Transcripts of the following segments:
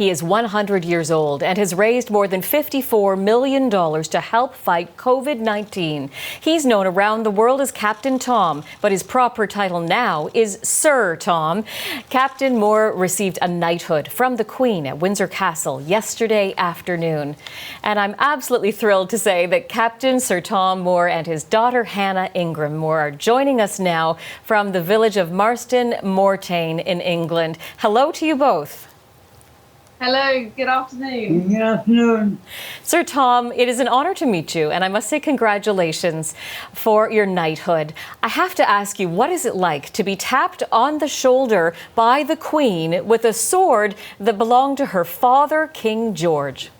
He is 100 years old and has raised more than $54 million to help fight COVID-19. He's known around the world as Captain Tom, but his proper title now is Sir Tom. Captain Moore received a knighthood from the Queen at Windsor Castle yesterday afternoon. And I'm absolutely thrilled to say that Captain Sir Tom Moore and his daughter Hannah Ingram Moore are joining us now from the village of Marston Moretain in England. Hello to you both. Hello, good afternoon. Good afternoon. Sir Tom, it is an honor to meet you, and I must say congratulations for your knighthood. I have to ask you, what is it like to be tapped on the shoulder by the Queen with a sword that belonged to her father, King George?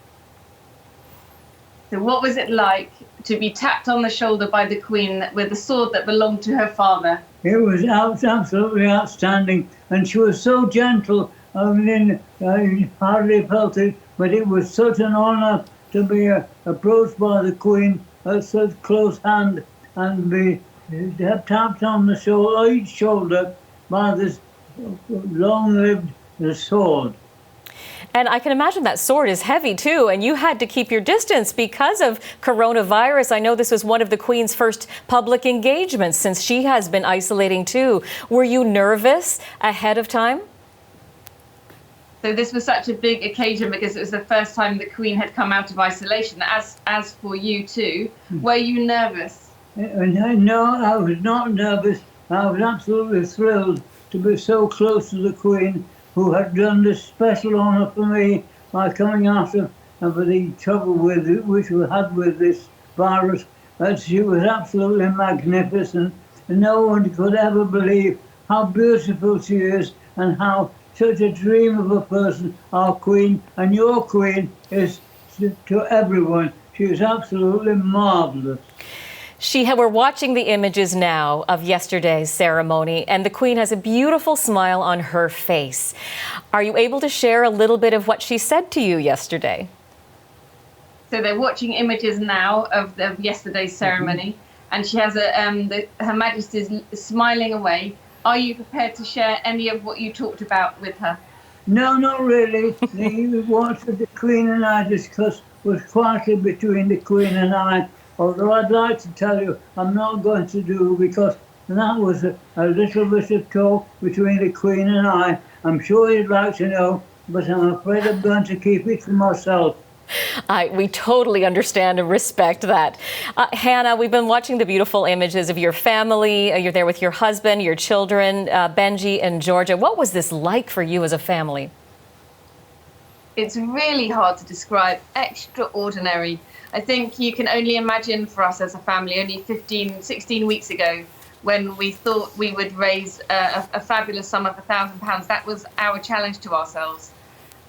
So what was it like to be tapped on the shoulder by the Queen with a sword that belonged to her father? It was absolutely outstanding, and she was so gentle. I mean, I hardly felt it, but it was such an honour to be approached by the Queen at such close hand and be tapped on the shoulder, each shoulder, by this long-lived sword. And I can imagine that sword is heavy too, and you had to keep your distance because of coronavirus. I know this was one of the Queen's first public engagements since she has been isolating too. Were you nervous ahead of time? So this was such a big occasion because it was the first time the Queen had come out of isolation, as for you too. Were you nervous? No, I was not nervous. I was absolutely thrilled to be so close to the Queen, who had done this special honour for me by coming after and for the trouble with it, which we had with this virus. She was absolutely magnificent. No one could ever believe how beautiful she is and how such a dream of a person our Queen and your Queen is to everyone. She is absolutely marvellous. We're watching the images now of yesterday's ceremony, and the Queen has a beautiful smile on her face. Are you able to share a little bit of what she said to you yesterday? So they're watching images now of yesterday's ceremony, and she has Her Majesty's smiling away. Are you prepared to share any of what you talked about with her? No, not really. What the Queen and I discussed was quietly between the Queen and I. Although I'd like to tell you, I'm not going to do, because that was a little bit of talk between the Queen and I. I'm sure you'd like to know, but I'm afraid I'm going to keep it to myself. We totally understand and respect that. Hannah, we've been watching the beautiful images of your family. You're there with your husband, your children, Benji and Georgia. What was this like for you as a family? It's really hard to describe. Extraordinary. I think you can only imagine for us as a family, only 16 weeks ago, when we thought we would raise a fabulous sum of £1,000. That was our challenge to ourselves.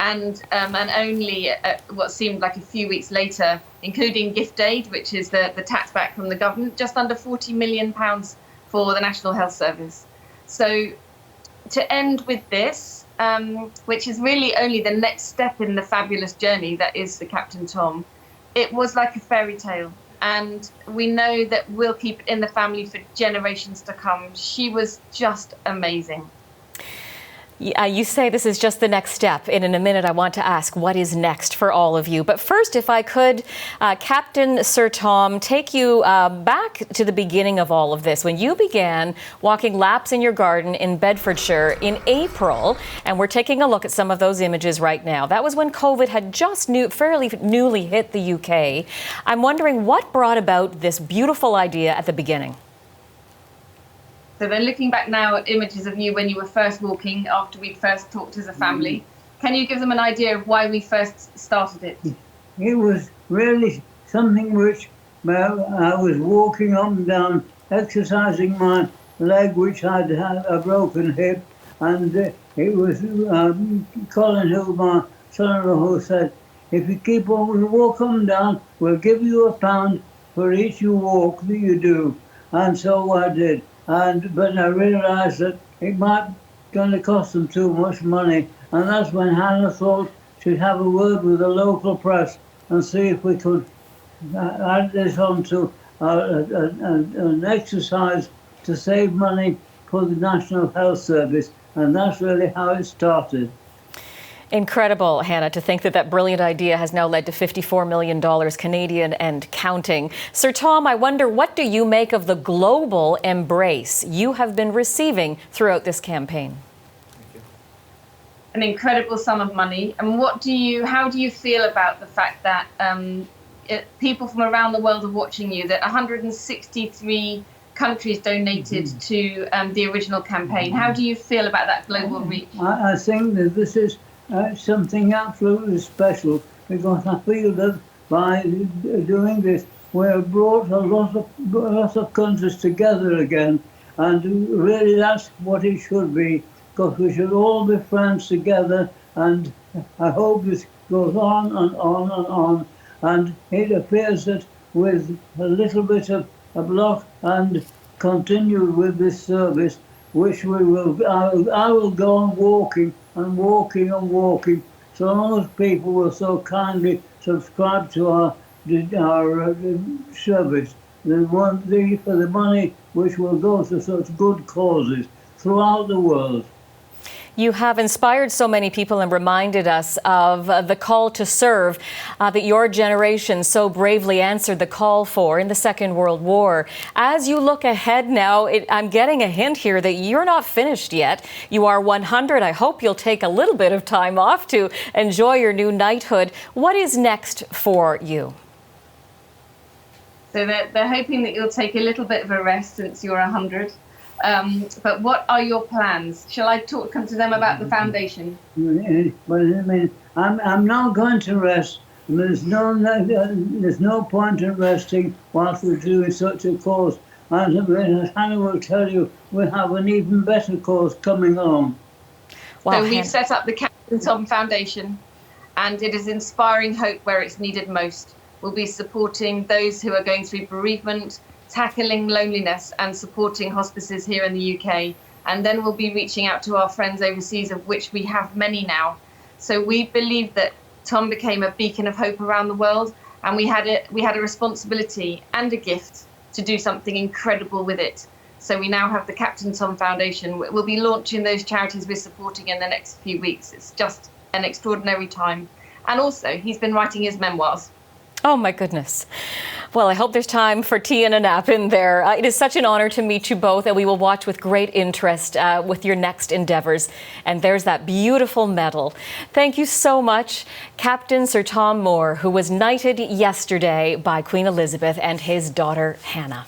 And only what seemed like a few weeks later, including gift aid, which is the tax back from the government, just under £40 million for the National Health Service. So to end with this, which is really only the next step in the fabulous journey that is the Captain Tom, it was like a fairy tale, and we know that we'll keep it in the family for generations to come. She was just amazing. You say this is just the next step, and in a minute I want to ask what is next for all of you. But first, if I could, Captain Sir Tom, take you back to the beginning of all of this, when you began walking laps in your garden in Bedfordshire in April, and we're taking a look at some of those images right now. That was when COVID had just fairly newly hit the UK. I'm wondering what brought about this beautiful idea at the beginning. So they're looking back now at images of you when you were first walking, after we first talked as a family. Can you give them an idea of why we first started it? It was really something which I was walking up and down, exercising my leg, which had a broken hip, and it was Colin, who my son-in-law, who said, if you keep on walking up and down, we'll give you £1 for each walk that you do. And so I did. But I realised that it might going to cost them too much money, and that's when Hannah thought she'd have a word with the local press and see if we could add this on to an exercise to save money for the National Health Service, and that's really how it started. Incredible, Hannah, to think that brilliant idea has now led to $54 million Canadian and counting. Sir Tom, I wonder, what do you make of the global embrace you have been receiving throughout this campaign? An incredible sum of money. And how do you feel about the fact that people from around the world are watching you, that 163 countries donated to the original campaign? How do you feel about that global reach? I think that this is something absolutely special, because I feel that by doing this, we have brought a lot of countries together again, and really that's what it should be, because we should all be friends together, and I hope this goes on and on and on, and it appears that with a little bit of luck and continued with this service, which I will go on walking and walking and walking, so long as people will so kindly subscribe to our service, for the money which will go to such good causes throughout the world. You have inspired so many people and reminded us of the call to serve that your generation so bravely answered the call for in the Second World War. As you look ahead now, I'm getting a hint here that you're not finished yet. You are 100. I hope you'll take a little bit of time off to enjoy your new knighthood. What is next for you? So they're hoping that you'll take a little bit of a rest since you're 100. But what are your plans? Shall I come to them about the foundation? Well, I mean, I'm not going to rest. There's no point in resting whilst we're doing such a cause. And as Hannah will tell you, we have an even better cause coming on. Wow, so we've set up the Captain Tom Foundation, and it is inspiring hope where it's needed most. We'll be supporting those who are going through bereavement, tackling loneliness and supporting hospices here in the UK. And then we'll be reaching out to our friends overseas, of which we have many now. So we believe that Tom became a beacon of hope around the world, and we had a responsibility and a gift to do something incredible with it. So we now have the Captain Tom Foundation. We'll be launching those charities we're supporting in the next few weeks. It's just an extraordinary time. And also, he's been writing his memoirs. Oh, my goodness. Well, I hope there's time for tea and a nap in there. It is such an honor to meet you both, and we will watch with great interest with your next endeavors. And there's that beautiful medal. Thank you so much, Captain Sir Tom Moore, who was knighted yesterday by Queen Elizabeth and his daughter, Hannah.